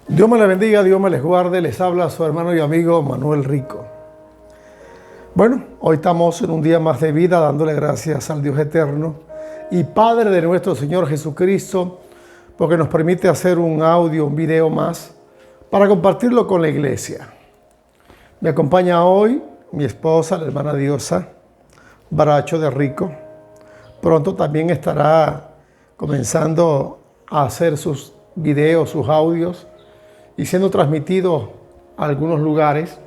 Dios me les bendiga, Dios me les guarde. Les habla su hermano y amigo Manuel Rico. Bueno, hoy estamos en un día más de vida dándole gracias al Dios eterno y Padre de nuestro Señor Jesucristo, porque nos permite hacer un audio, un video más para compartirlo con la iglesia. Me acompaña hoy mi esposa, la hermana Diosa Baracho de Rico. Pronto también estará comenzando a hacer sus videos, sus audios y siendo transmitidos a algunos lugares.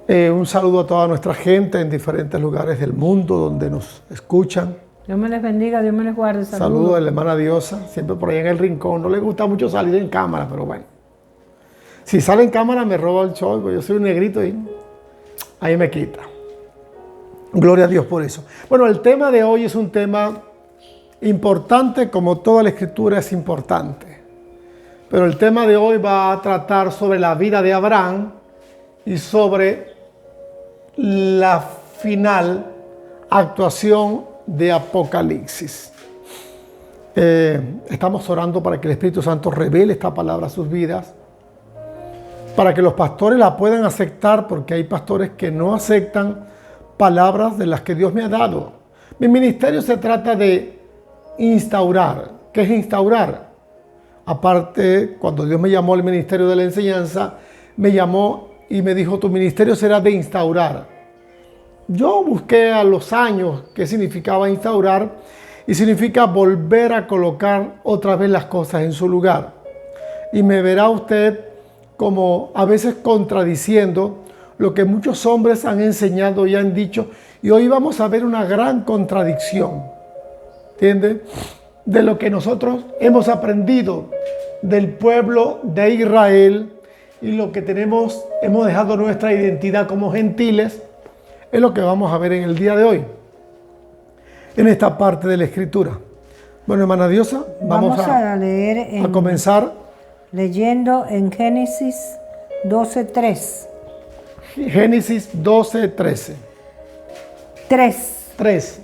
Un saludo a toda nuestra gente en diferentes lugares del mundo donde nos escuchan. Dios me les bendiga, Dios me les guarde. Saludo a la hermana Diosa, siempre por ahí en el rincón. No le gusta mucho salir en cámara, pero bueno. Si sale en cámara me roba el show, porque yo soy un negrito y ahí me quita. Gloria a Dios por eso. Bueno, el tema de hoy es un tema importante, como toda la escritura es importante. Pero el tema de hoy va a tratar sobre la vida de Abraham y sobre la final actuación de Apocalipsis. Estamos orando para que el Espíritu Santo revele esta palabra a sus vidas, para que los pastores la puedan aceptar, porque hay pastores que no aceptan palabras de las que Dios me ha dado. Mi ministerio se trata de instaurar. ¿Qué es instaurar? Aparte, cuando Dios me llamó al ministerio de la enseñanza, me llamó y me dijo, tu ministerio será de instaurar. Yo busqué a los años qué significaba instaurar, y significa volver a colocar otra vez las cosas en su lugar. Y me verá usted como a veces contradiciendo lo que muchos hombres han enseñado y han dicho, y hoy vamos a ver una gran contradicción, ¿entiende? De lo que nosotros hemos aprendido del pueblo de Israel y lo que hemos dejado nuestra identidad como gentiles, es lo que vamos a ver en el día de hoy, en esta parte de la Escritura. Bueno, hermana Diosa, vamos a leer a comenzar leyendo en Génesis 12:3. Génesis 12:13. 3.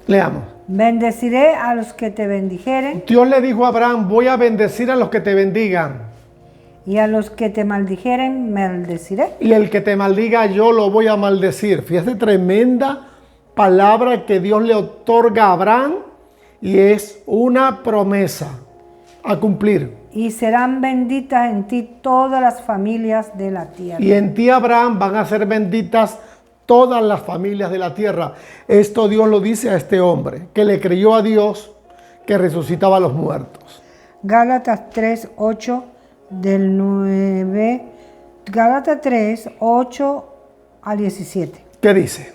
Leamos. Bendeciré a los que te bendijeren. Dios le dijo a Abraham, voy a bendecir a los que te bendigan. Y a los que te maldijeren, maldeciré. Y el que te maldiga, yo lo voy a maldecir. Fíjate, tremenda palabra que Dios le otorga a Abraham, y es una promesa a cumplir. Y serán benditas en ti todas las familias de la tierra. Y en ti, Abraham, van a ser benditas todas las familias de la tierra. Esto Dios lo dice a este hombre, que le creyó a Dios, que resucitaba a los muertos. Gálatas 3:8 del 9. Gálatas 3:8 al 17. ¿Qué dice?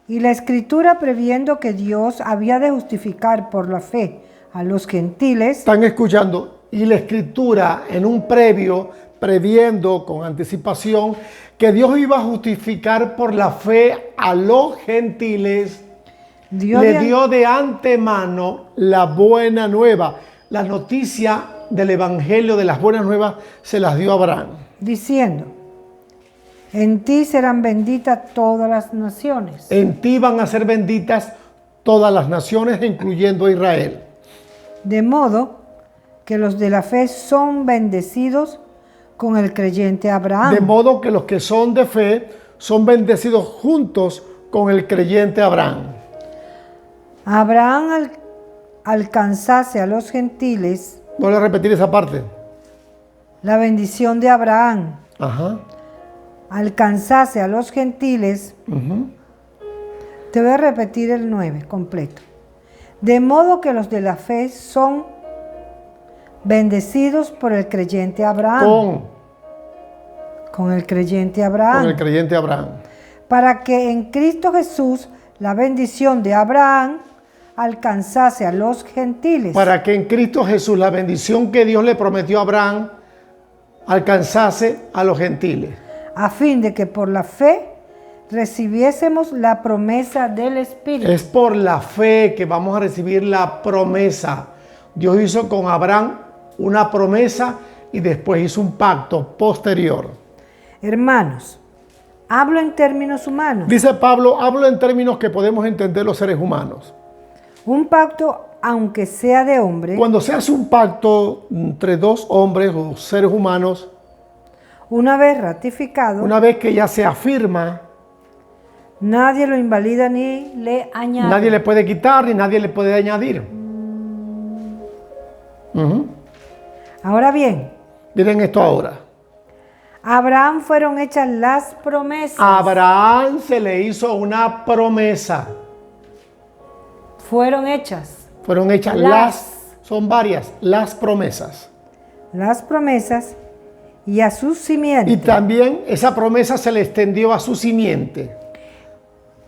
Y la Escritura, previendo que Dios había de justificar por la fe a los gentiles. Están escuchando. Y la Escritura, en un previendo con anticipación que Dios iba a justificar por la fe a los gentiles, le dio de antemano la buena nueva. La noticia del Evangelio de las buenas nuevas se las dio a Abraham, diciendo, en ti serán benditas todas las naciones. En ti van a ser benditas todas las naciones, incluyendo a Israel. De modo que los de la fe son bendecidos con el creyente Abraham. De modo que los que son de fe son bendecidos juntos con el creyente Abraham. Abraham alcanzase a los gentiles. Voy a repetir esa parte. La bendición de Abraham. Ajá. Alcanzase a los gentiles. Te voy a repetir el 9 completo. De modo que los de la fe son bendecidos por el creyente Abraham. Con el creyente Abraham. Con el creyente Abraham. Para que en Cristo Jesús la bendición de Abraham alcanzase a los gentiles. Para que en Cristo Jesús la bendición que Dios le prometió a Abraham alcanzase a los gentiles. A fin de que por la fe recibiésemos la promesa del Espíritu. Es por la fe que vamos a recibir la promesa. Dios hizo con Abraham una promesa y después hizo un pacto posterior. Hermanos, hablo en términos humanos. Dice Pablo, hablo en términos que podemos entender los seres humanos. Un pacto, aunque sea de hombre, Cuando se hace un pacto entre dos hombres o seres humanos, una vez ratificado, una vez que ya se afirma, nadie lo invalida ni le añade. nadie le puede quitar ni nadie le puede añadir. Ahora bien, Miren esto ahora. a Abraham fueron hechas las promesas. A Abraham se le hizo una promesa. Fueron hechas Fueron hechas son varias, las promesas. las promesas y a su simiente. Y también esa promesa se le extendió a su simiente.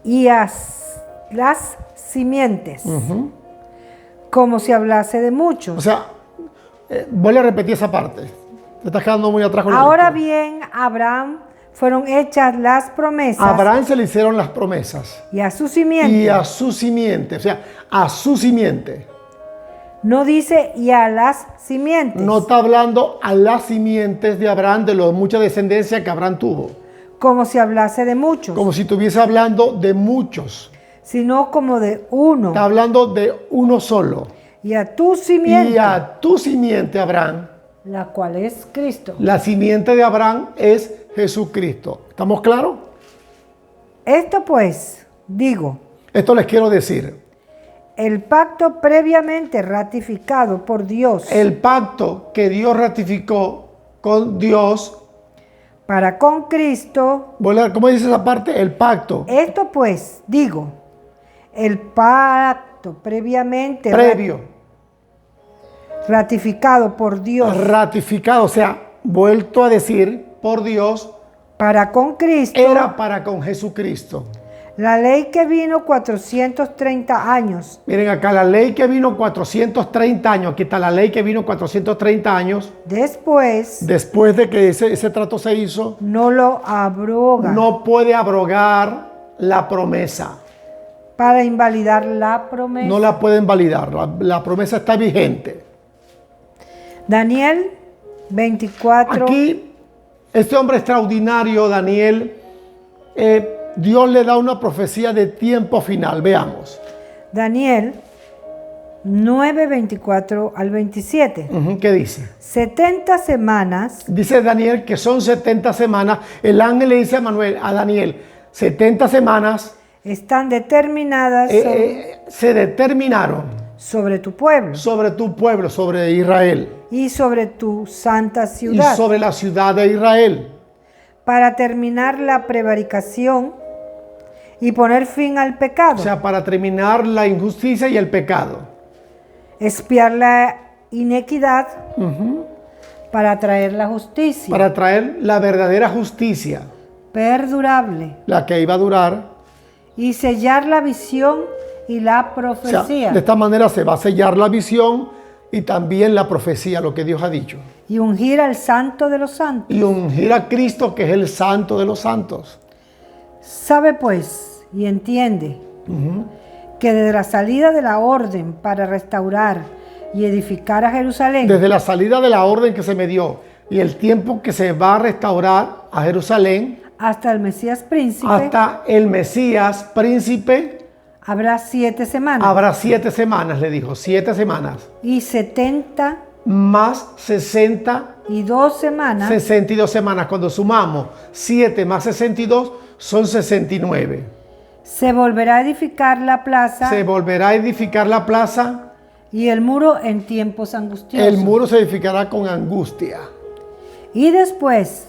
Y a las simientes. Como si hablase de muchos. O sea, voy a repetir esa parte. Te estás quedando muy atrás con la Ahora lectura. bien, a Abraham fueron hechas las promesas. A Abraham se le hicieron las promesas. Y a su simiente. Y a su simiente, o sea, a su simiente. No dice y a las simientes. No está hablando a las simientes de Abraham, de la mucha descendencia que Abraham tuvo. Como si hablase de muchos. Como si estuviese hablando de muchos. Sino como de uno. Está hablando de uno solo. Y a tu simiente. Y a tu simiente, Abraham. La cual es Cristo. La simiente de Abraham es Jesucristo. ¿Estamos claros? Esto pues, digo, Esto les quiero decir. el pacto previamente ratificado por Dios El pacto que Dios ratificó con Dios. para con Cristo. ¿Cómo dice esa parte? El pacto. Esto pues, digo, el pacto previamente Previo. ratificado por Dios Ratificado, o sea, vuelto a decir por Dios, para con Cristo. era para con Jesucristo. La ley que vino 430 años Miren acá, la ley que vino 430 años, aquí está la ley que vino 430 años, después después de que ese trato se hizo, no lo abroga no puede abrogar la promesa. para invalidar la promesa. No la pueden validar, la promesa está vigente. Daniel 24. Aquí, este hombre extraordinario, Daniel, Dios le da una profecía de tiempo final. Veamos. Daniel 9, 24 al 27. ¿Qué dice? 70 semanas Dice Daniel que son 70 semanas. El ángel le dice a Daniel, 70 semanas están determinadas se determinaron sobre tu pueblo sobre tu pueblo, sobre Israel, y sobre tu santa y ciudad, sobre la ciudad de Israel, para terminar la prevaricación y poner fin al pecado, o sea, para terminar la injusticia y el pecado, expiar la inequidad, para traer la justicia para traer la verdadera justicia, perdurable la que iba a durar. y sellar la visión y la O sea, profecía, de esta manera se va a sellar la visión y también la profecía, lo que Dios ha dicho. y ungir al santo de los santos. Y ungir a Cristo, que es el santo de los santos. Sabe pues y entiende que desde la salida de la orden para restaurar y edificar a Jerusalén, Desde la salida de la orden que se me dio y el tiempo que se va a restaurar a Jerusalén, hasta el Mesías príncipe, hasta el Mesías príncipe, habrá 7 semanas. habrá 7 semanas, le dijo, 7 semanas. Y 70 Más 60, y 2 semanas 62 semanas. Cuando sumamos 7 más 62, son 69. se volverá a edificar la plaza Se volverá a edificar la plaza. y el muro en tiempos angustiosos. El muro se edificará con angustia. Y después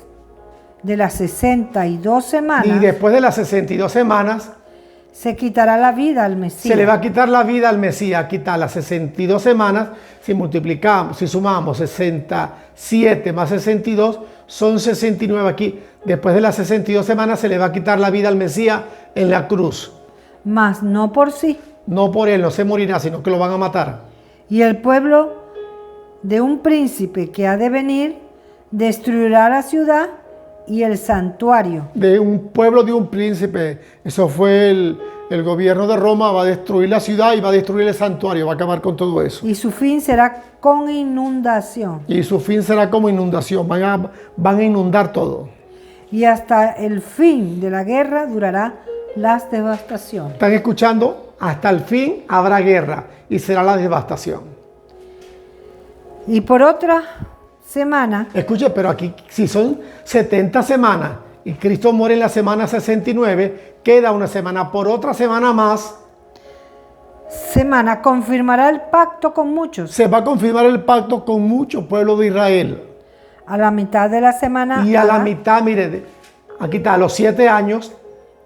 de las 62 semanas, Y después de las 62 semanas, se quitará la vida al Mesías. se le va a quitar la vida al Mesías. Quitar las 62 semanas. Si multiplicamos, si sumamos 67 más 62, son 69 aquí. Después de las 62 semanas se le va a quitar la vida al Mesías en la cruz. Mas no por sí. No por él, no se morirá, sino que lo van a matar. Y el pueblo de un príncipe que ha de venir destruirá la ciudad y el santuario. De un pueblo, de un príncipe. Eso fue el gobierno de Roma. Va a destruir la ciudad y va a destruir el santuario. Va a acabar con todo eso. Y su fin será con inundación. Y su fin será como inundación. Van a inundar todo. Y hasta el fin de la guerra durará las devastaciones. ¿Están escuchando? hasta el fin habrá guerra y será la devastación. Y por otra semana, Escuche, pero aquí si son 70 semanas y Cristo muere en la semana 69, queda una semana. Por otra semana más confirmará el pacto con muchos. se va a confirmar el pacto con mucho pueblo de Israel. A la mitad de la semana Y a la mitad, mire, aquí está, a los 7 años,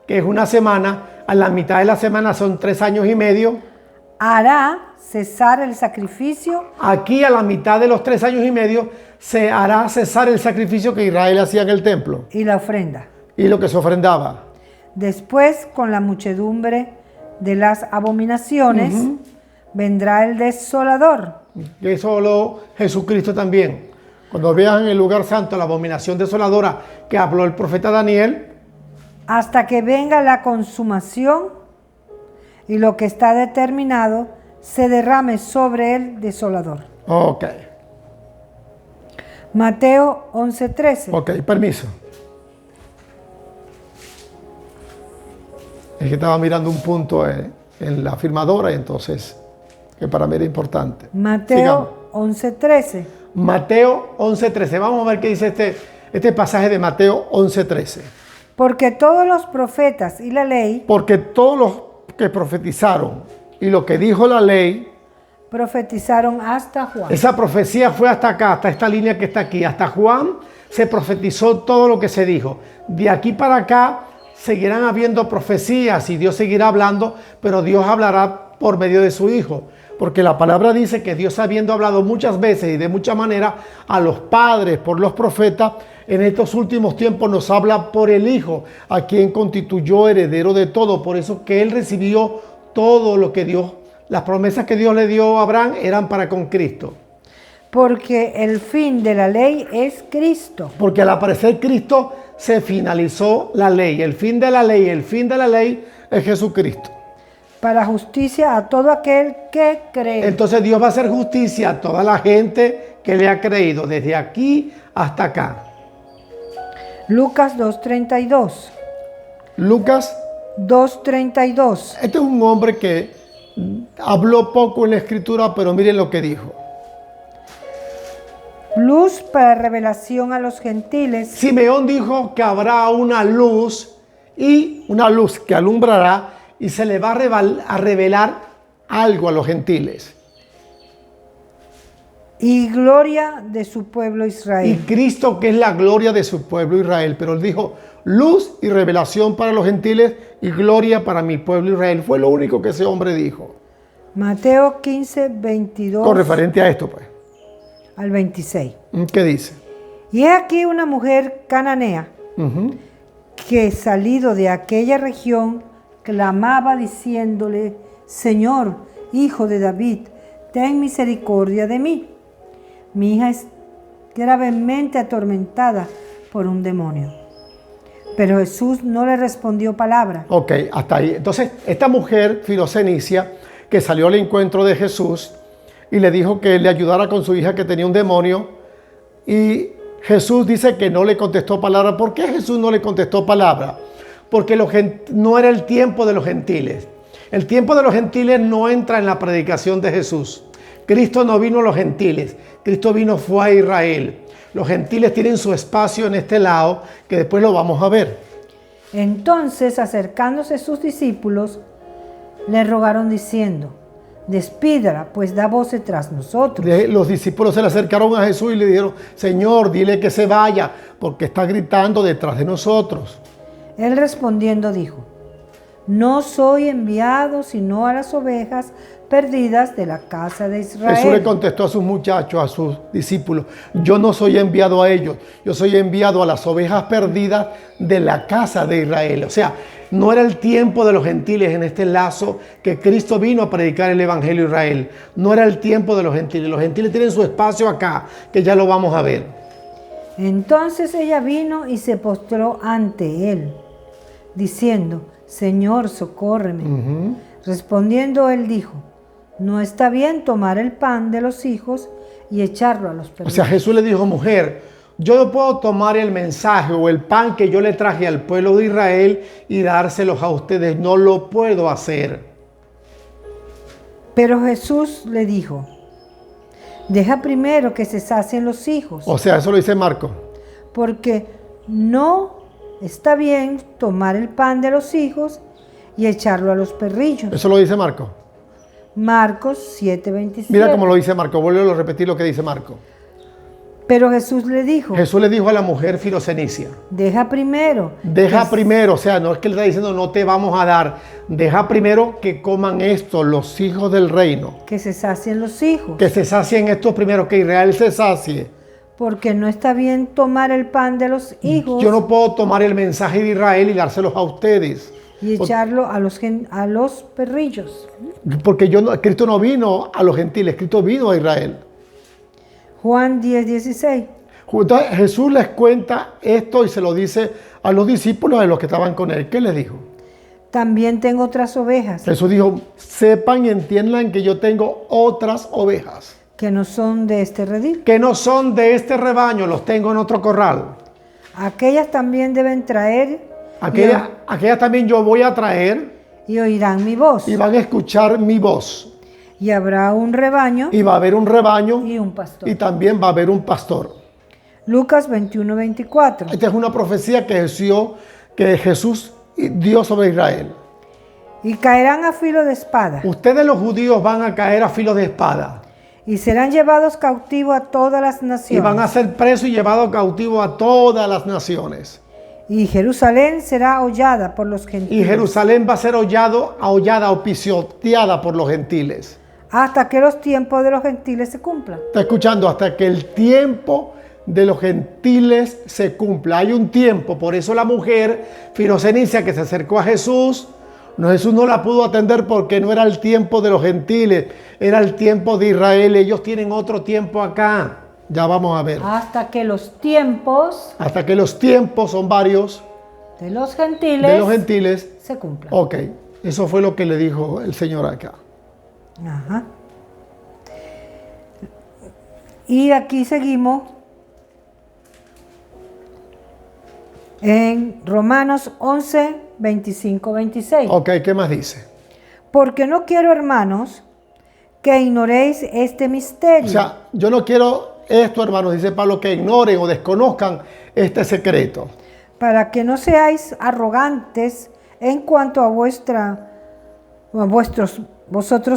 que es una semana, a la mitad de la semana son 3 años y medio. hará cesar el sacrificio Aquí a la mitad de los 3 años y medio se hará cesar el sacrificio que Israel hacía en el templo y la ofrenda. y lo que se ofrendaba. Después, con la muchedumbre de las abominaciones, vendrá el desolador. Que eso habló Jesucristo también. Cuando vean en el lugar santo la abominación desoladora que habló el profeta Daniel, Hasta que venga la consumación y lo que está determinado se derrame sobre el desolador. ok, Mateo 11:13. ok, permiso. Es que estaba mirando un punto en la firmadora y entonces, que para mí era importante. Sigamos. Mateo 11:13. Mateo 11:13. Vamos a ver qué dice este pasaje de Mateo 11:13. Porque todos los profetas y la ley Porque todos los que profetizaron y lo que dijo la ley, profetizaron hasta Juan. esa profecía fue hasta acá, hasta esta línea que está aquí. Hasta Juan se profetizó todo lo que se dijo. De aquí para acá seguirán habiendo profecías y Dios seguirá hablando, pero Dios hablará por medio de su Hijo. Porque la palabra dice que Dios, habiendo hablado muchas veces y de muchas maneras a los padres por los profetas, en estos últimos tiempos nos habla por el Hijo, a quien constituyó heredero de todo. Por eso que Él recibió todo lo que Dios, las promesas que Dios le dio a Abraham eran para con Cristo. Porque el fin de la ley es Cristo. Porque al aparecer Cristo se finalizó la ley. El fin de la ley, el fin de la ley es Jesucristo. Para justicia a todo aquel que cree. Entonces Dios va a hacer justicia a toda la gente que le ha creído, desde aquí hasta acá. Lucas 2:32. Lucas, 2:32. este es un hombre que habló poco en la escritura, pero miren lo que dijo. Luz para revelación a los gentiles Simeón dijo que habrá una luz y una luz que alumbrará y se le va a revelar algo a los gentiles. y gloria de su pueblo Y Israel. Cristo, que es la gloria de su pueblo Israel. Pero él dijo luz y revelación para los gentiles y gloria para mi pueblo Israel. Fue lo único que ese hombre dijo. Mateo 15:22 Con referente a esto, pues. al 26. ¿Qué dice? Y es aquí una mujer cananea que salido de aquella región clamaba diciéndole: Señor, hijo de David, ten misericordia de mí. Mi hija es gravemente atormentada por un demonio. Pero Jesús no le respondió palabra. Ok, hasta ahí. Entonces, esta mujer filocenicia que salió al encuentro de Jesús y le dijo que le ayudara con su hija que tenía un demonio, y Jesús dice que no le contestó palabra. ¿Por qué Jesús no le contestó palabra? Porque no era el tiempo de los gentiles. El tiempo de los gentiles no entra en la predicación de Jesús. Cristo no vino a los gentiles, Cristo fue a Israel. Los gentiles tienen su espacio en este lado, que después lo vamos a ver. Entonces, acercándose sus discípulos, le rogaron diciendo: Despídala, pues da voces tras nosotros. Los discípulos se le acercaron a Jesús y le dijeron: Señor, dile que se vaya, porque está gritando detrás de nosotros. Él respondiendo dijo: No soy enviado sino a las ovejas perdidas de la casa de Israel. Jesús le contestó a sus muchachos, a sus discípulos: yo no soy enviado a ellos, yo soy enviado a las ovejas perdidas de la casa de Israel. O sea, no era el tiempo de los gentiles en este lazo que Cristo vino a predicar el evangelio a Israel. No era el tiempo de los gentiles. Los gentiles tienen su espacio acá, que ya lo vamos a ver. Entonces ella vino y se postró ante él, diciendo: Señor, socórreme. Respondiendo él dijo: No está bien tomar el pan de los hijos y echarlo a los perros. O sea, Jesús le dijo: mujer, yo no puedo tomar el mensaje o el pan que yo le traje al pueblo de Israel y dárselos a ustedes. No lo puedo hacer. Pero Jesús le dijo, deja primero que se sacien los hijos, O sea, eso lo dice Marco. porque no está bien tomar el pan de los hijos y echarlo a los perrillos. Eso lo dice Marco. Marcos 7:27. Mira cómo lo dice Marco. Vuelvo a repetir lo que dice Marco. Pero Jesús le dijo, Jesús le dijo a la mujer filocenicia, deja primero. deja que- primero, o sea, no es que le está diciendo no te vamos a dar, deja primero que coman esto los hijos del reino, que se sacien los hijos, que se sacien estos primero, que Israel se sacie. porque no está bien tomar el pan de los hijos Yo no puedo tomar el mensaje de Israel y dárselos a ustedes, y echarlo a los perrillos. porque Cristo no vino a los gentiles, Cristo vino a Israel. Juan 10:16. Entonces, Jesús les cuenta esto y se lo dice a los discípulos de los que estaban con él. ¿Qué les dijo? También tengo otras ovejas Jesús dijo, sepan y entiendan que yo tengo otras ovejas, que no son de este redil. que no son de este rebaño, los tengo en otro corral. Aquellas también deben traer Aquellas también yo voy a traer y oirán mi voz. y van a escuchar mi voz. Y habrá un rebaño Y va a haber un rebaño y un pastor. y también va a haber un pastor. Lucas 21:24. Esta es una profecía que Jesús dio sobre Israel. Y caerán a filo de espada Ustedes los judíos van a caer a filo de espada y serán llevados cautivos a todas las y naciones. van a ser presos y llevados cautivos a todas las naciones. Y Jerusalén será hollada por los Y gentiles. Jerusalén va a ser hollada o pisoteada por los gentiles. Hasta que los tiempos de los gentiles se cumplan. Está escuchando, hasta que el tiempo de los gentiles se cumpla. Hay un tiempo, por eso la mujer filocenicia que se acercó a Jesús no la pudo atender porque no era el tiempo de los gentiles, era el tiempo de Israel. Ellos tienen otro tiempo acá. Ya vamos a ver. Hasta que los tiempos Hasta que los tiempos son varios de los gentiles se cumplan. Ok, eso fue lo que le dijo el Señor acá. Ajá. Y aquí seguimos en Romanos 11, 25, 26. Ok, ¿qué más dice? Porque no quiero, hermanos, que ignoréis este misterio. O sea, yo no quiero esto, hermanos, dice Pablo, que ignoren o desconozcan este secreto. Para que no seáis arrogantes en cuanto a vosotros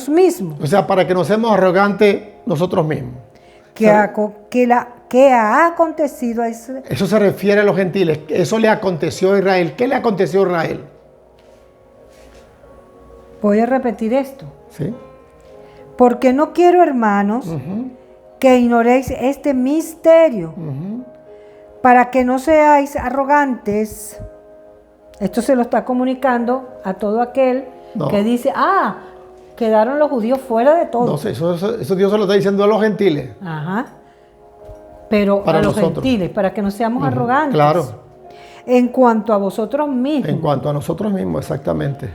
mismos, O sea, para que no seamos arrogantes nosotros mismos. que ha acontecido a Israel. Eso se refiere a los gentiles. Eso le aconteció a Israel. ¿Qué le aconteció a Israel? Voy a repetir esto. ¿Sí? Porque no quiero, hermanos, que ignoréis este misterio, para que no seáis arrogantes. Esto se lo está comunicando a todo aquel que dice, quedaron los judíos fuera de todo. No sé, eso Dios se lo está diciendo a los gentiles. Ajá. Pero Para a los nosotros. gentiles, para que no seamos arrogantes. Claro, En cuanto a vosotros mismos, en cuanto a nosotros mismos, exactamente.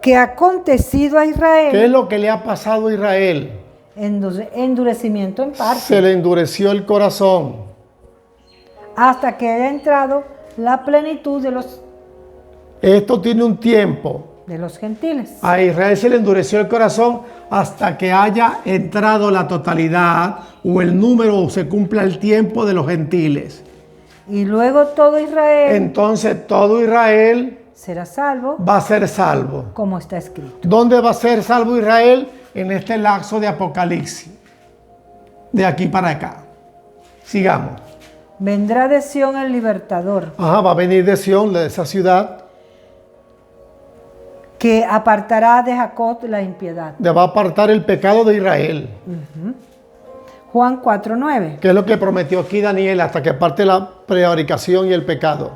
que ha acontecido a ¿Qué es Israel lo que le ha pasado a Israel? endurecimiento en parte, Se le endureció el corazón. hasta que haya entrado la plenitud de los Esto tiene un tiempo. gentiles. A Israel se le endureció el corazón hasta que haya entrado la totalidad o el número o se cumpla el tiempo de los gentiles. Y luego todo Israel Entonces todo Israel será salvo, va a ser salvo. como está escrito. ¿Dónde va a ser salvo Israel? En este lapso de Apocalipsis. De aquí para acá. Sigamos. Vendrá de Sión el libertador, Va a venir de Sión, de esa ciudad. que apartará de Jacob la impiedad. Va a apartar el pecado de Israel. Juan 4:9. Que es lo que prometió aquí Daniel hasta que aparte la prevaricación y el pecado.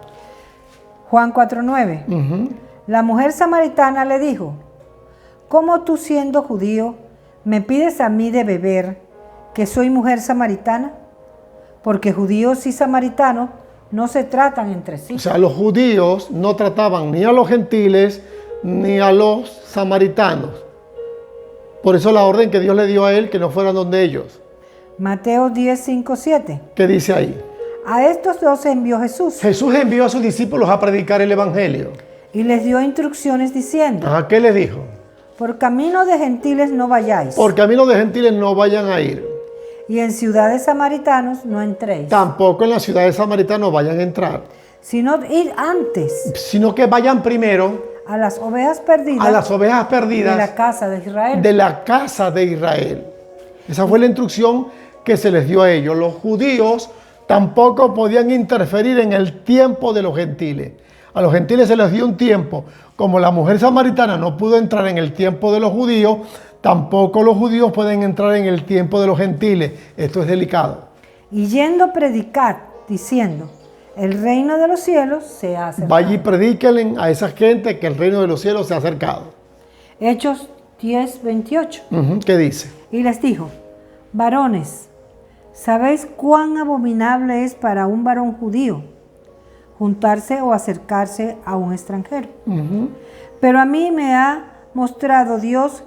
Juan 4:9. La mujer samaritana le dijo, ¿cómo tú siendo judío me pides a mí de beber, que soy mujer samaritana? Porque judíos y samaritanos no se tratan entre sí. O sea, los judíos no trataban ni a los gentiles ni a los samaritanos. Por eso la orden que Dios le dio a él, que no fueran donde ellos. Mateo 10:5-7. ¿Qué dice ahí? A estos dos envió Jesús Jesús envió a sus discípulos a predicar el evangelio. y les dio instrucciones diciendo, ¿Qué les dijo? Por camino de gentiles no vayáis, Por camino de gentiles no vayan a ir. y en ciudades samaritanos no entréis, Tampoco en las ciudades samaritanas vayan a entrar. sino id antes Sino que vayan primero a las ovejas perdidas a las ovejas de perdidas la casa de Israel. de la casa de Israel. Esa fue la instrucción que se les dio a ellos. Los judíos tampoco podían interferir en el tiempo de los gentiles. A los gentiles se les dio un tiempo. Como la mujer samaritana no pudo entrar en el tiempo de los judíos, tampoco los judíos pueden entrar en el tiempo de los gentiles. Esto es delicado. Y yendo predicad, diciendo, el reino de los cielos se ha acercado. Vaya y predíquenle a esa gente que el reino de los cielos se ha acercado. Hechos 10:28. ¿Qué dice? Y les dijo, varones, ¿sabéis cuán abominable es para un varón judío juntarse o acercarse a un extranjero? Pero a mí me ha mostrado Dios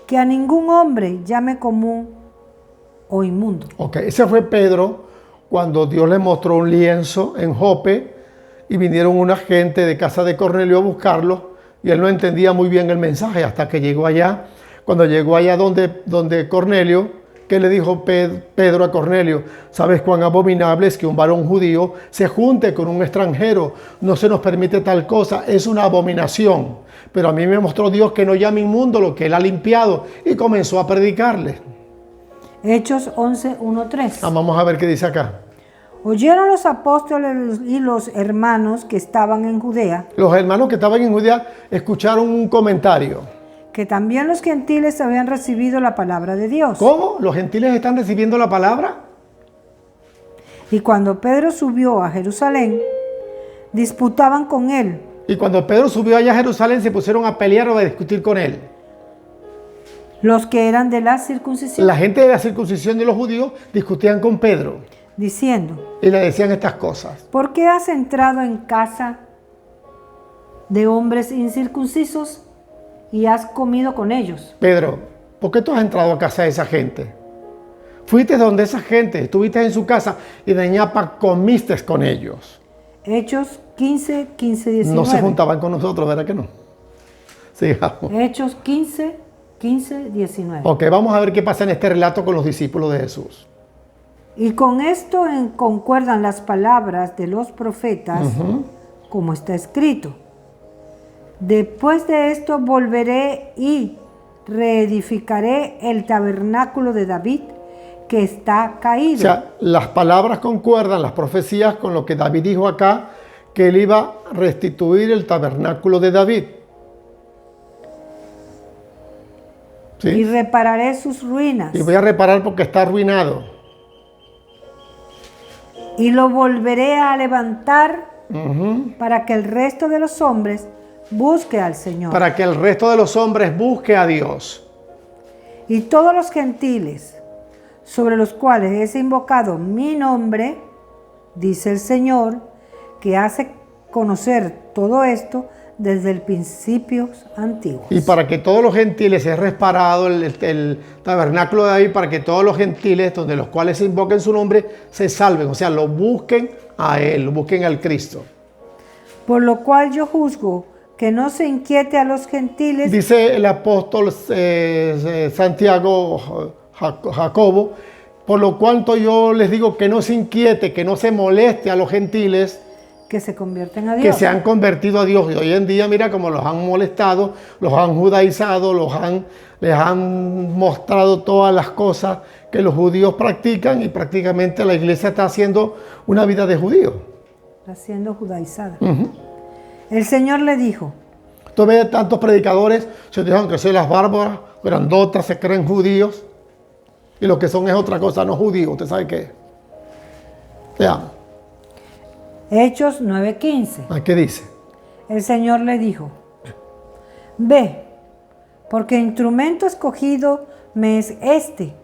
que a ningún hombre llame común o inmundo. Ok, ese fue Pedro cuando Dios le mostró un lienzo en Jope y vinieron una gente de casa de Cornelio a buscarlo y él no entendía muy bien el mensaje hasta que llegó allá. Cuando llegó allá donde Cornelio, ¿qué le dijo Pedro a Cornelio? ¿Sabes cuán abominable es que un varón judío se junte con un extranjero? No se nos permite tal cosa, es una abominación. Pero a mí me mostró Dios que no llame inmundo lo que él ha limpiado y comenzó a predicarle. Hechos 11:1-3. Vamos a ver qué dice acá. Oyeron los apóstoles y los hermanos que estaban en Judea, Los hermanos que estaban en Judea escucharon un comentario. que también los gentiles habían recibido la palabra de Dios. ¿Cómo? ¿Los gentiles están recibiendo la palabra? Y cuando Pedro subió a Jerusalén, disputaban con él, Y cuando Pedro subió allá a Jerusalén se pusieron a pelear o a discutir con él. los que eran de la circuncisión, La gente de la circuncisión de los judíos discutían con Pedro diciendo, y le decían estas cosas. ¿por qué has entrado en casa de hombres incircuncisos y has comido con ellos? Pedro, ¿por qué tú has entrado a casa de esa gente? Fuiste donde esa gente, estuviste en su casa y de ñapa comiste con ellos. Hechos 15:19. No se juntaban con nosotros, ¿verdad que no? Sigamos. Hechos 15:19. Ok, vamos a ver qué pasa en este relato con los discípulos de Jesús. Y con esto concuerdan las palabras de los profetas, como está escrito. Después de esto volveré y reedificaré el tabernáculo de David que está caído. O sea, las palabras concuerdan, las profecías, con lo que David dijo acá, que él iba a restituir el tabernáculo de David. ¿Sí? Y repararé sus ruinas. Y voy a reparar porque está arruinado. Y lo volveré a levantar para que el resto de los hombres busque al Señor. Para que el resto de los hombres busque a Dios. Y todos los gentiles sobre los cuales es invocado mi nombre, dice el Señor, que hace conocer todo esto desde el principio antiguo. Y para que todos los gentiles sea reparado el tabernáculo de David, para que todos los gentiles, donde los cuales se invoquen su nombre, se salven. O sea, lo busquen a Él, lo busquen al Cristo. Por lo cual yo juzgo que no se inquiete a los gentiles. Dice el apóstol Santiago Jacobo, por lo cuanto yo les digo que no se inquiete, que no se moleste a los gentiles, que se convierten a Dios. que se han convertido a Dios. Y hoy en día, mira cómo los han molestado, los han judaizado, les han mostrado todas las cosas que los judíos practican y prácticamente la iglesia está haciendo una vida de judío. Está siendo judaizada. El Señor le dijo. Tú ves tantos predicadores, se dejan crecer las bárbaras, grandotas, se creen judíos. Y lo que son es otra cosa, no judíos. ¿Usted sabe qué? Veamos. Hechos 9:15. ¿Qué dice? El Señor le dijo, ve, porque instrumento escogido me es este,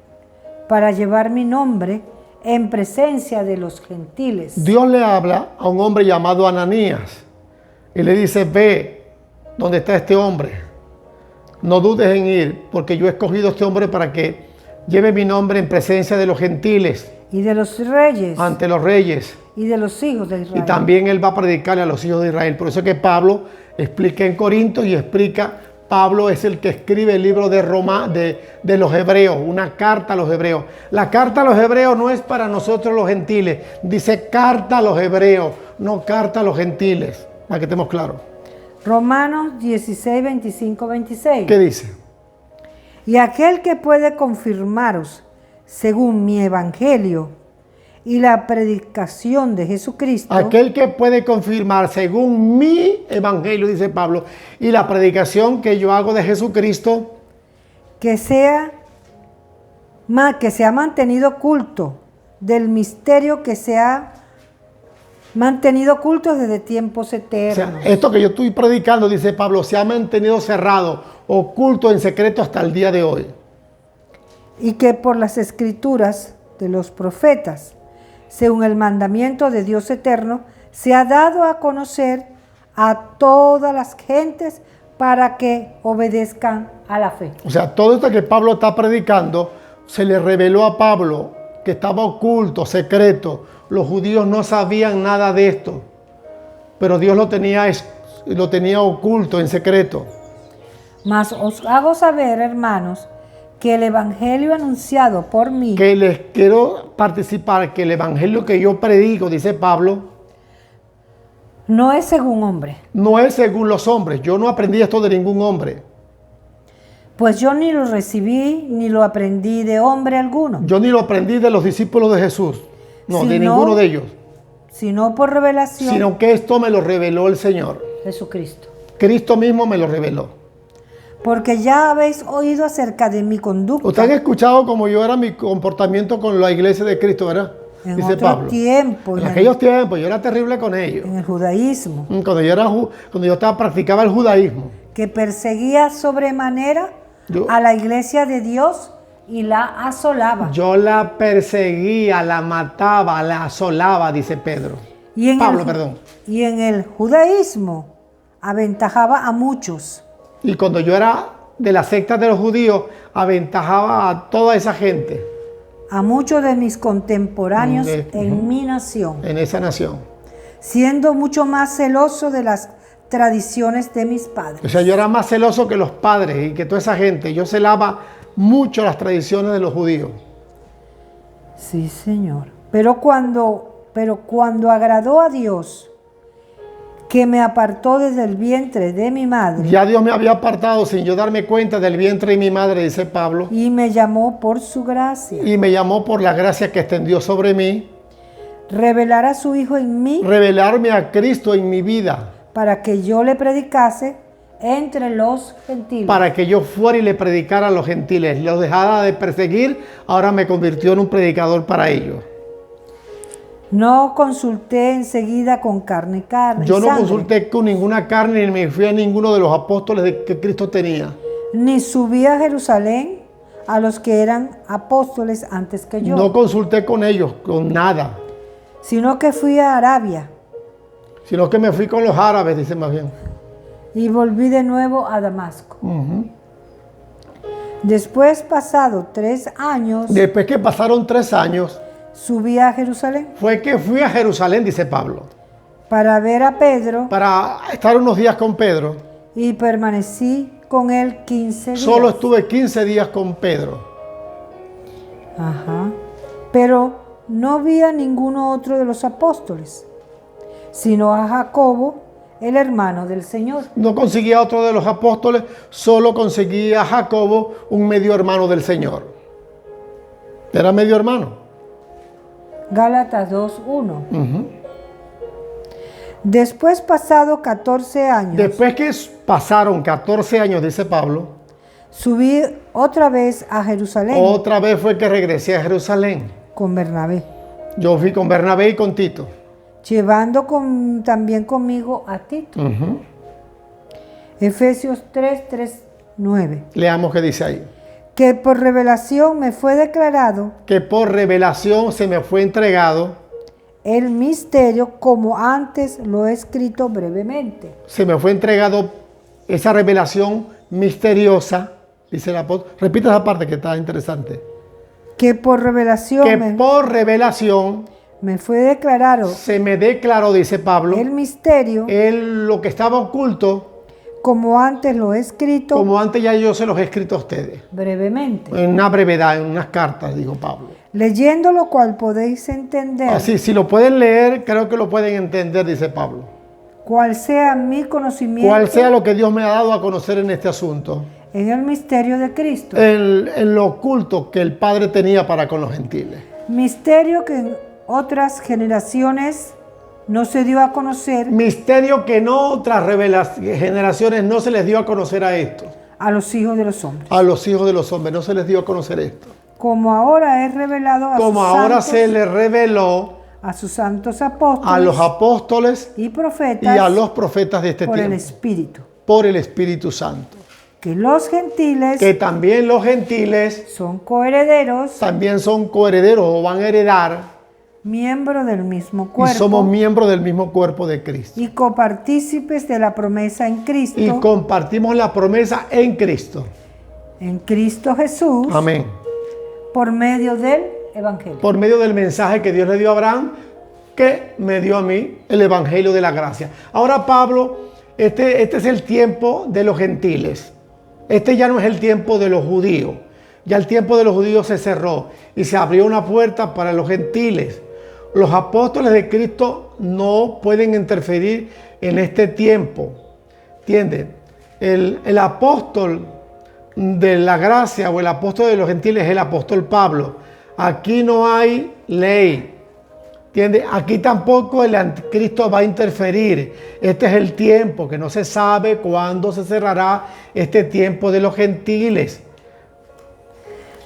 para llevar mi nombre en presencia de los gentiles. Dios le habla a un hombre llamado Ananías y le dice, ve, ¿dónde está este hombre? No dudes en ir, porque yo he escogido a este hombre para que lleve mi nombre en presencia de los gentiles. Y de los reyes. Ante los reyes. Y de los hijos de Israel. Y también él va a predicarle a los hijos de Israel. Por eso es que Pablo explica en Corinto y explica Pablo es el que escribe el libro de de los Hebreos, una carta a los Hebreos. La carta a los Hebreos no es para nosotros los gentiles, dice carta a los Hebreos, no carta a los gentiles, para que estemos claros. Romanos 16, 25, 26. ¿Qué dice? Y aquel que puede confirmaros según mi evangelio y la predicación de Jesucristo. Aquel que puede confirmar según mi evangelio, dice Pablo, y la predicación que yo hago de Jesucristo, que se ha mantenido oculto, del misterio que se ha mantenido oculto desde tiempos o eternos. sea, esto que yo estoy predicando, dice Pablo, se ha mantenido cerrado, oculto en secreto hasta el día de hoy. Y que por las escrituras de los profetas, según el mandamiento de Dios eterno, se ha dado a conocer a todas las gentes para que obedezcan a la fe. O sea, todo esto que Pablo está predicando, se le reveló a Pablo que estaba oculto, secreto. Los judíos no sabían nada de esto, pero Dios lo tenía oculto, en secreto. Mas os hago saber, hermanos, que el evangelio anunciado por mí, Que les quiero participar, que el evangelio que yo predico, dice Pablo, no es según hombre, no es según los hombres. Yo no aprendí esto de ningún hombre. pues yo ni lo recibí ni lo aprendí de hombre alguno, Yo ni lo aprendí de los discípulos de Jesús. No, de Sino- ninguno de ellos. sino por revelación Sino que esto me lo reveló el Señor. de Jesucristo. Cristo mismo me lo reveló. Porque ya habéis oído acerca de mi conducta Ustedes han escuchado cómo yo era mi comportamiento con la iglesia de Cristo, ¿verdad? en Dice otro Pablo. tiempo, En aquellos tiempos yo era terrible con ellos. en el judaísmo, Cuando practicaba el judaísmo. que perseguía sobremanera Yo- a la iglesia de Dios y la asolaba. Yo la perseguía, la mataba, la asolaba, dice Pedro. Y en Pablo, el, perdón. Y en el judaísmo aventajaba a muchos, Y cuando yo era de la secta de los judíos, aventajaba a toda esa gente a muchos de mis contemporáneos Ujú. en mi nación, en esa nación. siendo mucho más celoso de las tradiciones de mis padres. O sea, yo era más celoso que los padres y que toda esa gente. Yo celaba mucho las tradiciones de los judíos. Sí, Señor. Pero cuando agradó a Dios, que me apartó desde el vientre de mi madre Ya Dios me había apartado sin yo darme cuenta del vientre de mi madre, dice Pablo, y me llamó por su gracia, y me llamó por la gracia que extendió sobre mí, revelar a su Hijo en mí revelarme a Cristo en mi vida, para que yo le predicase entre los gentiles. para que yo fuera y le predicara a los gentiles. Los dejara de perseguir, ahora me convirtió en un predicador para ellos. No consulté enseguida con carne y Yo no sangre, consulté con ninguna carne ni me fui a ninguno de los apóstoles que Cristo tenía. ni subí a Jerusalén a los que eran apóstoles antes que yo, No consulté con ellos, con nada, sino que fui a Arabia sino que me fui con los árabes, dice más bien. y volví de nuevo a Damasco. Ujú. Después, pasado 3 años, Después que pasaron 3 años, subí a Jerusalén fue que fui a Jerusalén, dice Pablo, para ver a Pedro para estar unos días con Pedro. y permanecí con él 15 días. Solo estuve 15 días con Pedro. Ajá. Pero no vi a ninguno otro de los apóstoles, sino a Jacobo, el hermano del Señor. No conseguía otro de los apóstoles, solo conseguía a Jacobo, un medio hermano del Señor. Era medio hermano. Gálatas 2:1. Ujú. Después, pasado 14 años, Después que pasaron 14 años, dice Pablo, subí otra vez a Jerusalén otra vez fue que regresé a Jerusalén. con Bernabé, Yo fui con Bernabé y con Tito. llevando también conmigo a Tito. Ujú. Efesios 3:9. Leamos qué dice ahí. Que por revelación me fue declarado Que por revelación se me fue entregado, el misterio, como antes lo he escrito brevemente. se me fue entregado esa revelación misteriosa, dice el apóstol. Repita esa parte que está interesante. Que por revelación Que por revelación me fue declarado se me declaró, dice Pablo, el misterio, lo que estaba oculto, como antes lo he escrito como antes ya yo se los he escrito a ustedes. brevemente, En una brevedad, en unas cartas, dijo Pablo. leyendo lo cual podéis entender Así, si lo pueden leer, creo que lo pueden entender, dice Pablo. cuál sea mi conocimiento Cuál sea lo que Dios me ha dado a conocer en este asunto. en el misterio de Cristo. En lo oculto que el Padre tenía para con los gentiles. Misterio que en otras generaciones no se dio a conocer Misterio que en otras generaciones no se les dio a conocer a estos. a los hijos de los hombres. A los hijos de los hombres no se les dio a conocer esto. Como ahora es revelado a Como sus ahora santos, se les reveló a sus santos apóstoles a los apóstoles y y profetas a los profetas de este por el tiempo. Espíritu. Por el Espíritu Santo. Que los gentiles Que también los gentiles son coherederos, también son coherederos o van a heredar miembros del mismo y cuerpo somos miembros del mismo cuerpo de Cristo. y copartícipes de la promesa en Cristo, Y compartimos la promesa en Cristo. en Cristo Jesús, Amén. por medio del Evangelio. Por medio del mensaje que Dios le dio a Abraham, que me dio a mí el Evangelio de la gracia. Ahora Pablo, este es el tiempo de los gentiles. Este ya no es el tiempo de los judíos. Ya el tiempo de los judíos se cerró y se abrió una puerta para los gentiles. Los apóstoles de Cristo no pueden interferir en este tiempo. ¿Entienden? El apóstol de la gracia o el apóstol de los gentiles es el apóstol Pablo. Aquí no hay ley. ¿Entiendes? Aquí tampoco el anticristo va a interferir. Este es el tiempo que no se sabe cuándo se cerrará este tiempo de los gentiles.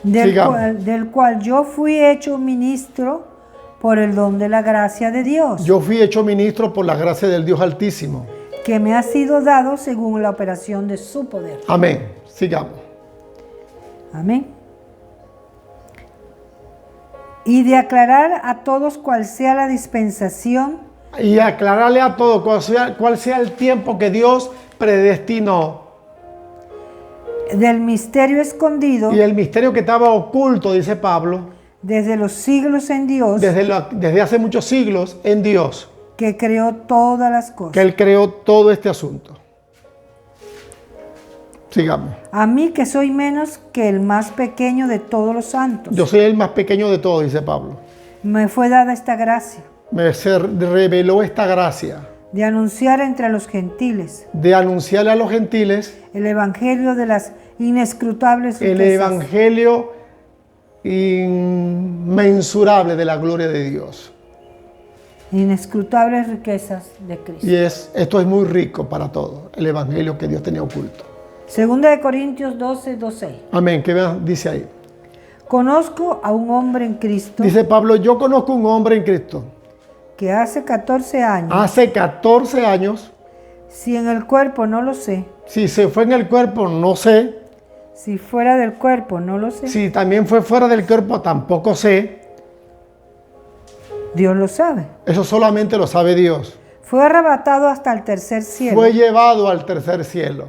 Del cual yo fui hecho ministro por el don de la gracia de Dios, Yo fui hecho ministro por la gracia del Dios Altísimo. que me ha sido dado según la operación de su poder. Amén. Sigamos. Amén. Y de aclarar a todos cuál sea la dispensación Y aclararle a todos cuál sea el tiempo que Dios predestinó. del misterio escondido Y el misterio que estaba oculto, dice Pablo, desde los siglos en Dios, desde hace muchos siglos en Dios, que creó todas las que cosas. Él creó todo este asunto. Sigamos. A mí que soy menos que el más pequeño de todos los santos, Yo soy el más pequeño de todos, dice Pablo. me fue dada esta gracia Me se reveló esta gracia de anunciar entre los gentiles de anunciarle a los gentiles el evangelio de las inescrutables el riquezas evangelio inmensurable de la gloria de Dios. inescrutables riquezas de Cristo. Y esto es muy rico para todos, el evangelio que Dios tenía oculto. Segunda de Corintios 12:12. Amén. ¿Qué dice ahí? Conozco a un hombre en Cristo Dice Pablo, yo conozco un hombre en Cristo. que hace 14 años, Hace 14 años, si en el cuerpo no lo sé, si se fue en el cuerpo, no sé. si fuera del cuerpo no lo sé, Si también fue fuera del cuerpo, tampoco sé. Dios lo sabe. Eso solamente lo sabe Dios. Fue arrebatado hasta el tercer cielo Fue llevado al tercer cielo.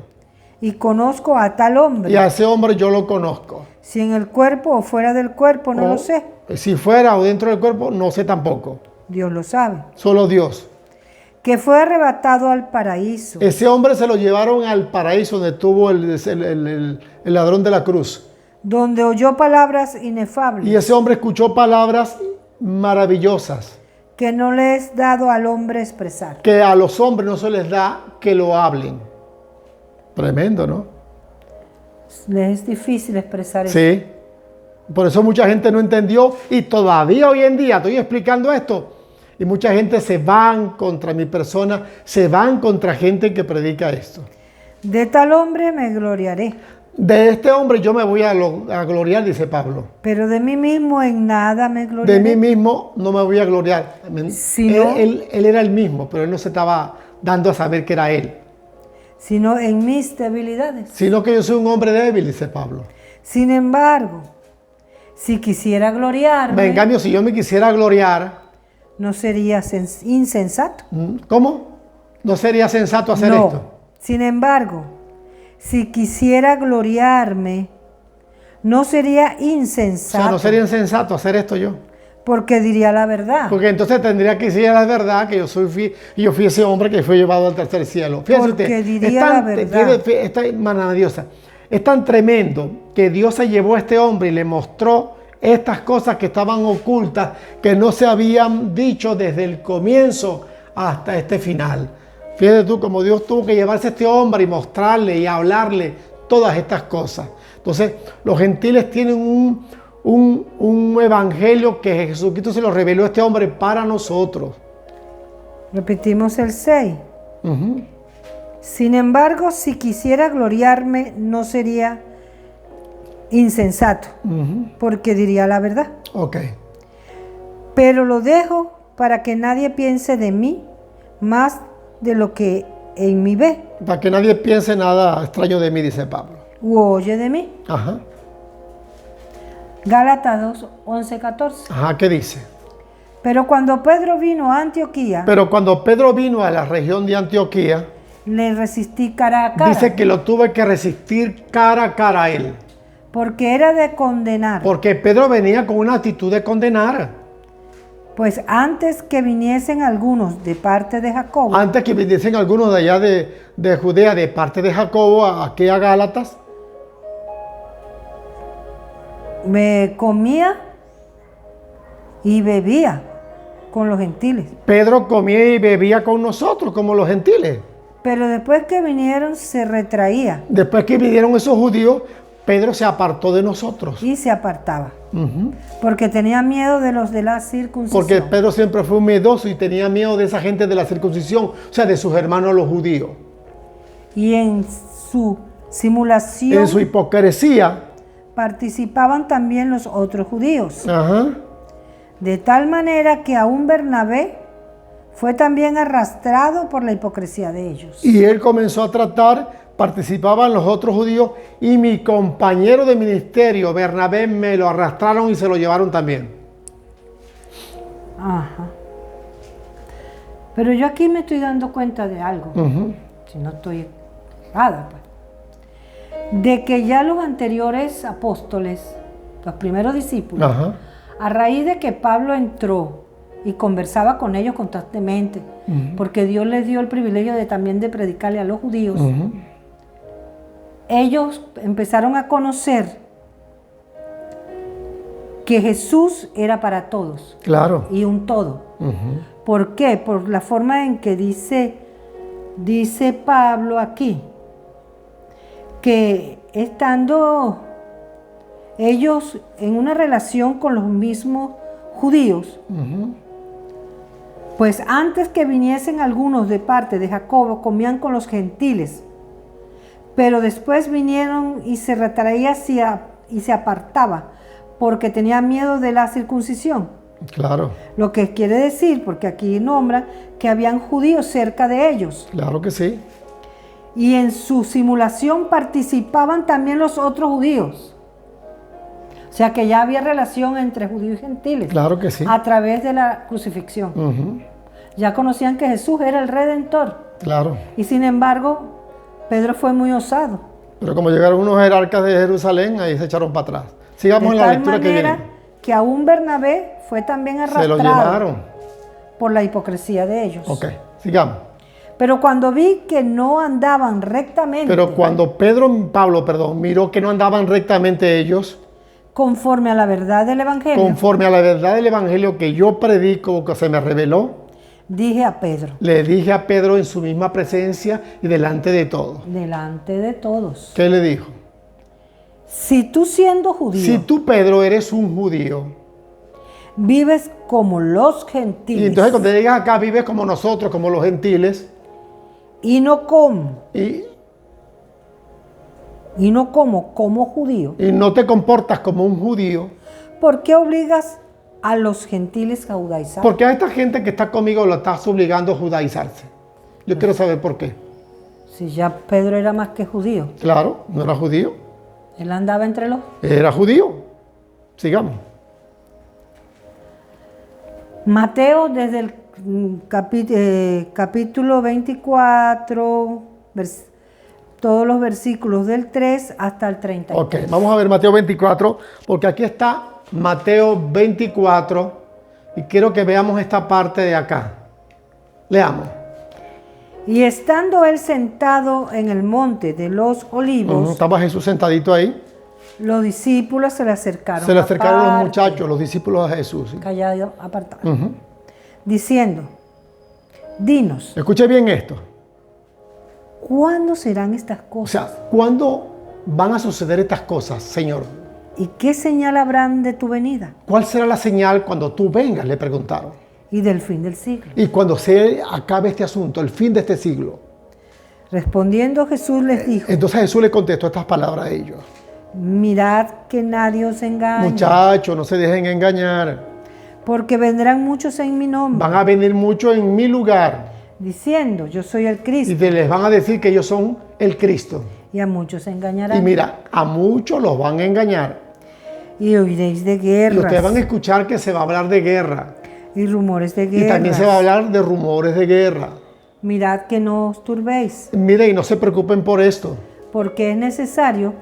y conozco a tal hombre, Y a ese hombre yo lo conozco. si en el cuerpo o fuera del cuerpo no O lo sé, si fuera o dentro del cuerpo, no sé tampoco. Dios lo sabe. Solo Dios. Que fue arrebatado al paraíso Ese hombre se lo llevaron al paraíso donde tuvo el ladrón de la cruz. donde oyó palabras Y inefables ese hombre escuchó palabras maravillosas que no le es dado al hombre expresar. que a los hombres no se les da que lo hablen. Tremendo, ¿no? Les es difícil expresar eso. Sí. Por eso mucha gente no entendió y todavía hoy en día estoy explicando esto. Y mucha gente se van contra mi persona, se van contra gente que predica esto. De tal hombre me gloriaré, De este hombre yo me voy a gloriar, dice Pablo. pero de mí mismo en nada me gloriaré. De mí mismo no me voy a gloriar. Sino- Él era el mismo, pero él no se estaba dando a saber que era él. Sino en mis debilidades. Sino que yo soy un hombre débil, dice Pablo. Sin embargo, si quisiera gloriarme, En cambio, si yo me quisiera gloriar, no sería insensato. ¿cómo? ¿No sería sensato hacer No. esto? Sin embargo, si quisiera gloriarme, no sería O insensato. sea, no sería insensato hacer esto yo. Porque diría la verdad. Porque entonces tendría que decir la verdad que yo fui ese hombre que fue llevado al tercer cielo. Fíjese Porque usted, diría la verdad. Esta maravillosa. Es tan tremendo que Dios se llevó a este hombre y le mostró estas cosas que estaban ocultas, que no se habían dicho desde el comienzo hasta este final. Fíjate tú como Dios tuvo que llevarse a este hombre y mostrarle y hablarle todas estas cosas. Entonces, los gentiles tienen un evangelio que Jesucristo se lo reveló a este hombre para nosotros. Repetimos el 6. Sin embargo, si quisiera gloriarme, no sería insensato, porque diría la verdad. Ok. Pero lo dejo para que nadie piense de mí más de lo que en mí ve. Para que nadie piense nada extraño de mí, dice Pablo. U oye de mí. Ajá. Gálatas 2, 11, 14. Ajá, ¿qué dice? Pero cuando Pedro vino a Antioquía, Pero cuando Pedro vino a la región de Antioquía, le resistí cara a cara. dice que lo tuve que resistir cara a cara a él. Porque era de condenar. Porque Pedro venía con una actitud de condenar. Pues antes que viniesen algunos de parte de Jacobo, Antes que viniesen algunos de allá de Judea, de parte de Jacobo, aquí a Gálatas, me comía y bebía con los gentiles. Pedro comía y bebía con nosotros, como los gentiles. Pero después que vinieron, se retraía Después que vinieron esos judíos, Pedro se apartó de nosotros. y se apartaba. Porque tenía miedo de los de la circuncisión. Porque Pedro siempre fue un miedoso y tenía miedo de esa gente de la circuncisión, o sea, de sus hermanos los judíos. Y en su simulación En su hipocresía, participaban también los otros judíos. ajá, De tal manera que aún Bernabé fue también arrastrado por la hipocresía de ellos. y él comenzó a tratar, participaban los otros judíos, y mi compañero de ministerio, Bernabé, me lo arrastraron y se lo llevaron también. Ajá. Pero yo aquí me estoy dando cuenta de algo. Si no estoy errada, pues. De que ya los anteriores apóstoles, los primeros discípulos, Ajá. a raíz de que Pablo entró y conversaba con ellos constantemente, porque Dios les dio el privilegio de también de predicarle a los judíos, ellos empezaron a conocer que Jesús era para todos Claro. y un todo. ¿Por qué? Por la forma en que dice Pablo aquí, que estando ellos en una relación con los mismos judíos, pues antes que viniesen algunos de parte de Jacobo, comían con los gentiles, pero después vinieron y se retraía y se apartaba, porque tenía miedo de la circuncisión. Claro. Lo que quiere decir, porque aquí nombra que habían judíos cerca de ellos. Claro que sí. Y en su simulación participaban también los otros judíos. O sea que ya había relación entre judíos y gentiles. Claro que sí. A través de la crucifixión. Ya conocían que Jesús era el Redentor. Claro. Y sin embargo, Pedro fue muy osado. Pero como llegaron unos jerarcas de Jerusalén, ahí se echaron para atrás. Sigamos De en la tal lectura que manera viene. que aún Bernabé fue también Se arrastrado lo llevaron. por la hipocresía de ellos. Ok, sigamos. Pero cuando vi que no andaban rectamente, Pero cuando Pablo, miró que no andaban rectamente ellos, conforme a la verdad del Evangelio, conforme a la verdad del Evangelio que yo predico, que se me reveló, dije a Pedro, le dije a Pedro en su misma presencia y delante de todos. delante de todos, ¿Qué le dijo? si tú siendo judío Si tú, Pedro, eres un judío, vives como los y gentiles entonces cuando llegas acá vives como nosotros, como los gentiles, y no como como judío, y no te comportas como un judío, ¿por qué obligas a los gentiles a judaizar? porque a esta gente que está conmigo lo estás obligando a judaizarse. Yo quiero saber por qué. Si ya Pedro era más que judío, Claro, no era judío, él andaba entre los... era judío. Sigamos. Mateo desde el capítulo 24, todos los versículos del 3 hasta el 33. Ok, vamos a ver Mateo 24, porque aquí está Mateo 24, Y quiero que veamos esta parte de acá. Leamos. Y estando él sentado en el monte de los olivos, Estaba Jesús sentadito ahí. los discípulos se le acercaron. Se le acercaron los aparte, muchachos, los discípulos de Jesús. ¿Sí? Callado, apartado. Diciendo, dinos, Escuche bien esto. ¿cuándo serán estas O cosas? sea, ¿cuándo van a suceder estas cosas, Señor? ¿Y qué señal habrán de tu venida ¿Cuál será la señal cuando tú vengas? Le preguntaron. y del fin del siglo? Y cuando se acabe este asunto, el fin de este siglo. Respondiendo Jesús les dijo, Entonces Jesús le contestó estas palabras a ellos. mirad que nadie os engañe, Muchachos, no se dejen engañar. porque vendrán muchos en mi nombre, Van a venir muchos en mi lugar diciendo, yo soy el y Cristo, les van a decir que ellos son el Cristo. y a muchos se Y engañarán. mira, a muchos los van a engañar. Y oiréis de Y ustedes van a guerras escuchar que se va a hablar de guerra. y rumores de Y también se va a guerras. hablar de rumores de guerra. Mirad que no os turbéis, Mire, y no se preocupen por esto. porque es necesario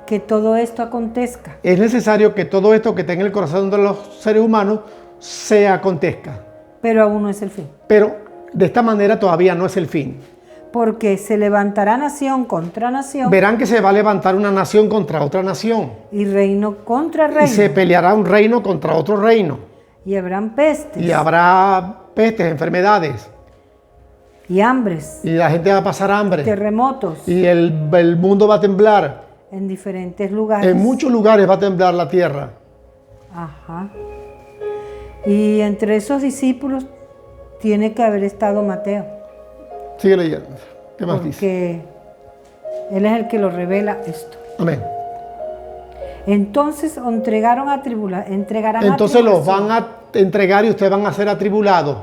que todo esto acontezca, Es necesario que todo esto que está en el corazón de los seres humanos se acontezca. pero aún no es el fin. Pero de esta manera todavía no es el fin. Porque se levantará nación contra nación Verán que se va a levantar una nación contra otra nación. y reino contra Y reino, se peleará un reino contra otro reino. y habrán pestes Y habrá pestes, enfermedades. y hambres, Y la gente va a pasar hambre. terremotos Y el mundo va a temblar. en diferentes lugares. En muchos lugares va a temblar la tierra. Ajá. Y entre esos discípulos tiene que haber estado Mateo, Sigue leyendo. ¿Qué más dice? porque él es el que lo revela esto. Amén. Entonces entregarán a Entonces los tribulación, van a entregar y ustedes van a ser atribulados.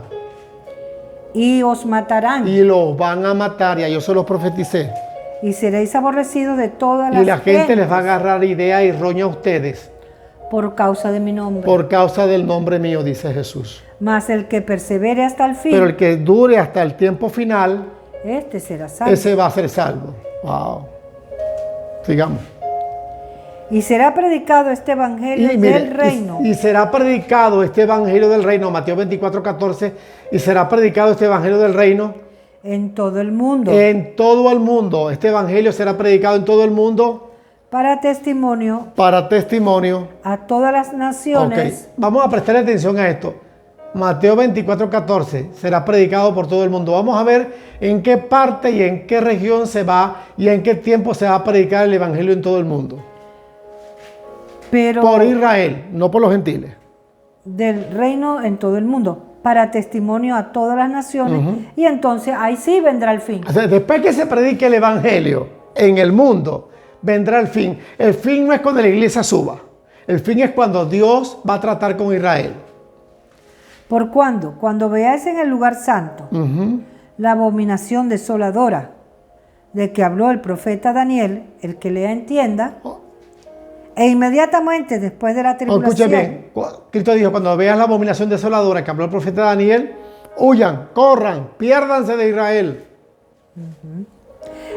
y os matarán, Y los van a matar. Ya yo se los profeticé. y seréis aborrecidos de todas las Y la gente les va a gentes agarrar idea y roña a ustedes. por causa de mi nombre. Por causa del nombre mío, dice Jesús. Mas el que persevere hasta el fin, Pero el que dure hasta el tiempo final, este será salvo. ese va a ser salvo. Wow. Sigamos. Y será predicado este evangelio mire, del reino y será predicado este evangelio del reino, Mateo 24:14, y será predicado este evangelio del reino en todo el mundo en todo el mundo. Este evangelio será predicado en todo el mundo para testimonio para testimonio. a todas las Ok, naciones. vamos a prestar atención a esto. Mateo 24:14 será predicado por todo el mundo. Vamos a ver en qué parte y en qué región se va y en qué tiempo se va a predicar el evangelio en todo el mundo. Pero Por Israel, no por los gentiles. del reino en todo el mundo, para testimonio a todas las naciones. Y entonces ahí sí vendrá el fin. O sea, después que se predique el evangelio en el mundo, vendrá el fin. El fin no es cuando la iglesia suba. El fin es cuando Dios va a tratar con Israel. ¿Por cuándo? Cuando veáis en el lugar santo la abominación desoladora de que habló el profeta Daniel, el que lea entienda, e inmediatamente después de la Escuche tribulación, bien. Cristo dijo, cuando veas la abominación desoladora que habló el profeta Daniel, huyan, corran, piérdanse de Israel.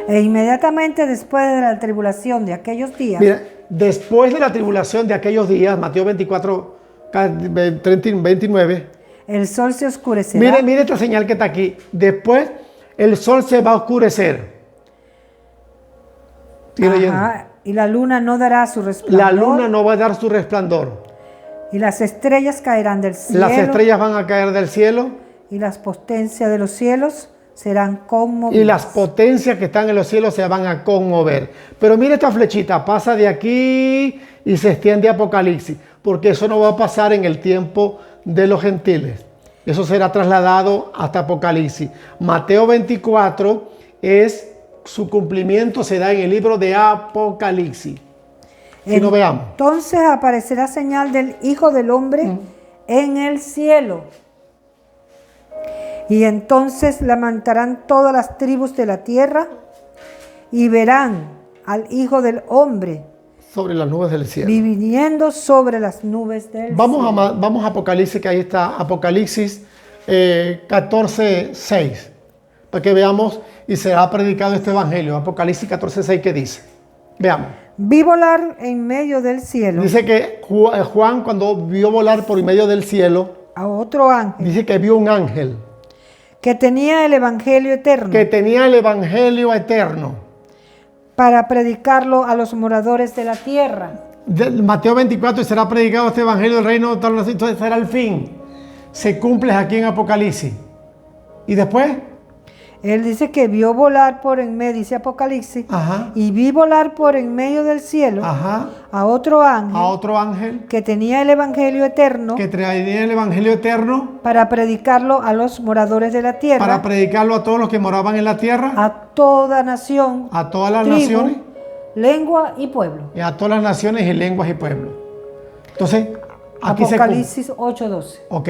e inmediatamente después de la tribulación de aquellos días, Mira, después de la tribulación de aquellos días, Mateo 24, 29, el sol se oscurecerá mire esta señal que está aquí. Después el sol se va a oscurecer. Sigue leyendo. Ajá, y la luna no dará su resplandor, La luna no va a dar su resplandor. y las estrellas caerán del cielo, Las estrellas van a caer del cielo y las potencias de los cielos serán conmovidas. y las potencias que están en los cielos se van a conmover. Pero mire esta flechita, pasa de aquí y se extiende a Apocalipsis, porque eso no va a pasar en el tiempo de los gentiles. Eso será trasladado hasta Apocalipsis. Mateo 24 su cumplimiento se da en el libro de Apocalipsis. Si no veamos. Entonces aparecerá señal del Hijo del Hombre en el cielo. Y entonces lamentarán todas las tribus de la tierra y verán al Hijo del Hombre Sobre las nubes del cielo. viniendo sobre las nubes del cielo. Vamos a Apocalipsis, que ahí está, Apocalipsis 14:6, para que veamos y será predicado este evangelio. Apocalipsis 14:6, ¿qué dice? Veamos. Vi volar en medio del cielo Dice que Juan, cuando vio volar por medio del cielo, a otro ángel Dice que vio un ángel que tenía el evangelio eterno que tenía el evangelio eterno. para predicarlo a los moradores de la tierra. Mateo 24, y será predicado este evangelio del reino de tal, entonces será el fin. Se cumple aquí en Apocalipsis. Y después, Él dice que vio volar por en medio, dice Apocalipsis, ajá, y vi volar por en medio del cielo ajá, a otro ángel a otro ángel que tenía el evangelio eterno que traía el evangelio eterno para predicarlo a los moradores de la tierra, para predicarlo a todos los que moraban en la tierra, a toda nación, a todas las tribu, naciones, lengua y pueblo. y a todas las naciones y lenguas y pueblos. Entonces, aquí se cumple. Apocalipsis 8:12. Ok,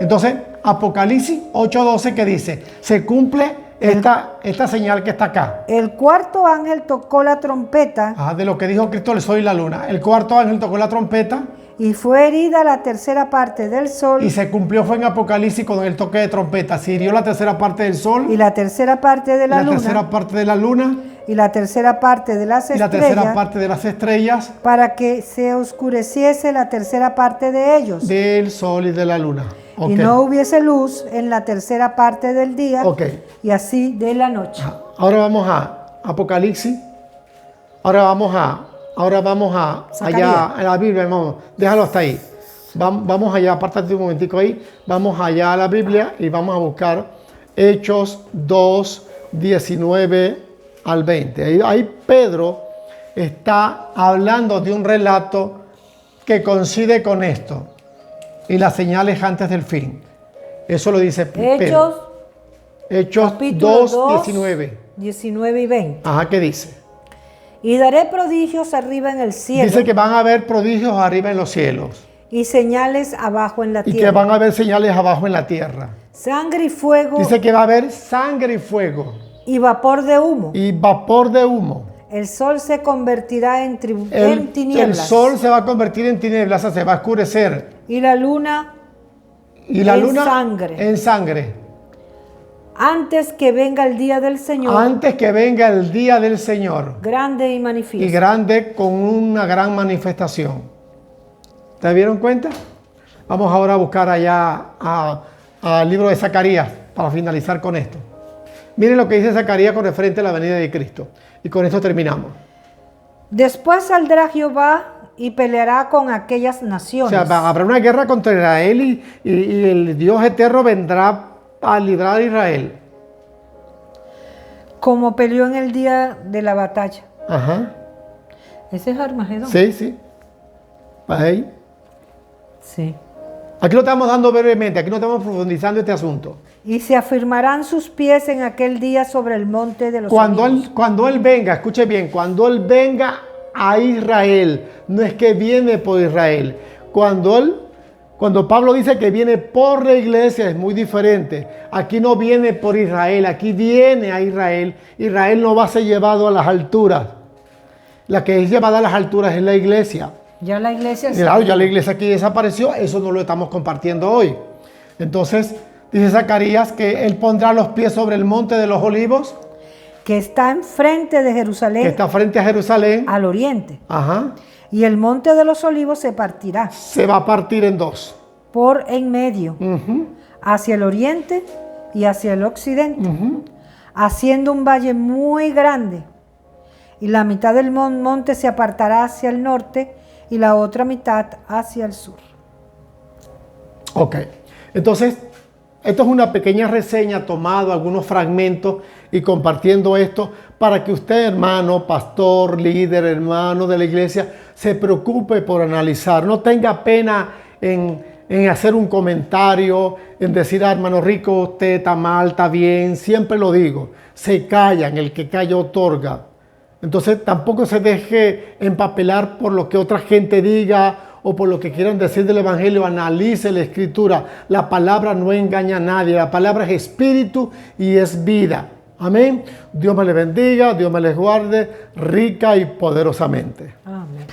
entonces Apocalipsis 8:12 que dice, se cumple esta señal que está acá. El cuarto ángel tocó la trompeta De lo que dijo Cristo, el sol y la luna. El cuarto ángel tocó la trompeta y fue herida la tercera parte del sol y se cumplió, fue en Apocalipsis con el toque de trompeta. Se hirió la tercera parte del sol, y la tercera parte de la la tercera luna parte de la luna y la tercera parte de las y la tercera estrellas parte de las estrellas, para que se oscureciese la tercera parte de ellos del sol y de la luna. Ok. y no hubiese luz en la tercera parte del día Ok. y así de la noche. Ahora vamos a Apocalipsis. Ahora vamos a Zacarías. allá en la Biblia, hermano. Déjalo hasta ahí. Vamos allá, apártate un momentico ahí. Vamos allá a la Biblia y vamos a buscar Hechos 2, 19 al 20. Ahí Pedro está hablando de un relato que coincide con esto. Y las señales antes del fin. Eso lo dice Pedro. Hechos capítulo 2, 19. 19 y 20. Ajá, ¿qué dice? Y daré prodigios arriba en el cielo Dice que van a haber prodigios arriba en los cielos. y señales abajo en la Y tierra. que van a haber señales abajo en la tierra. Sangre y fuego Dice que va a haber sangre y fuego. y vapor de humo. Y vapor de humo. El sol se convertirá en El tinieblas. sol se va a convertir en tinieblas, se va a oscurecer. Y la luna Y la en luna sangre. en sangre. antes que venga el día del Señor, Antes que venga el día del Señor. grande y Y manifiesto. grande con una gran manifestación. ¿Te dieron cuenta? Vamos ahora a buscar allá al libro de Zacarías para finalizar con esto. Miren lo que dice Zacarías con referente a la venida de Cristo. Y con esto terminamos. Después saldrá Jehová y peleará con aquellas O naciones. sea, habrá una guerra contra Israel y el Dios eterno vendrá a librar a Israel. Como peleó en el día de la batalla. Ajá. Ese es Armagedón. Sí, sí. Ahí. Sí. Aquí lo estamos dando brevemente, aquí no estamos profundizando este asunto. Y se afirmarán sus pies en aquel día sobre el monte de los Cuando olivos. cuando él venga, escuche bien, cuando Él venga a Israel, no es que viene por Israel. Cuando Pablo dice que viene por la iglesia, es muy diferente. Aquí no viene por Israel, aquí viene a Israel. Israel no va a ser llevado a las alturas. La que es llevada a las alturas es la iglesia. Ya la iglesia Claro, ya la iglesia aquí desapareció, eso no lo estamos compartiendo hoy. Entonces, dice Zacarías que Él pondrá los pies sobre el monte de los olivos, que está enfrente de Jerusalén, que está frente a Jerusalén. al oriente. Ajá. Y el monte de los olivos se partirá Se va a partir en dos. por en medio, Ujú, hacia el oriente y hacia el occidente, ujú. haciendo un valle muy grande. Y la mitad del monte se apartará hacia el norte y la otra mitad hacia el sur. Ok. Entonces, esto es una pequeña reseña, tomado algunos fragmentos y compartiendo esto para que usted, hermano, pastor, líder, hermano de la iglesia, se preocupe por analizar. No tenga pena en hacer un comentario, en decir, hermano Rico, usted está mal, está bien. Siempre lo digo, se callan, el que calla otorga. Entonces tampoco se deje empapelar por lo que otra gente diga o por lo que quieran decir del Evangelio. Analice la Escritura. La palabra no engaña a nadie. La palabra es espíritu y es vida. Amén. Dios me les bendiga, Dios me les guarde rica y poderosamente. Amén.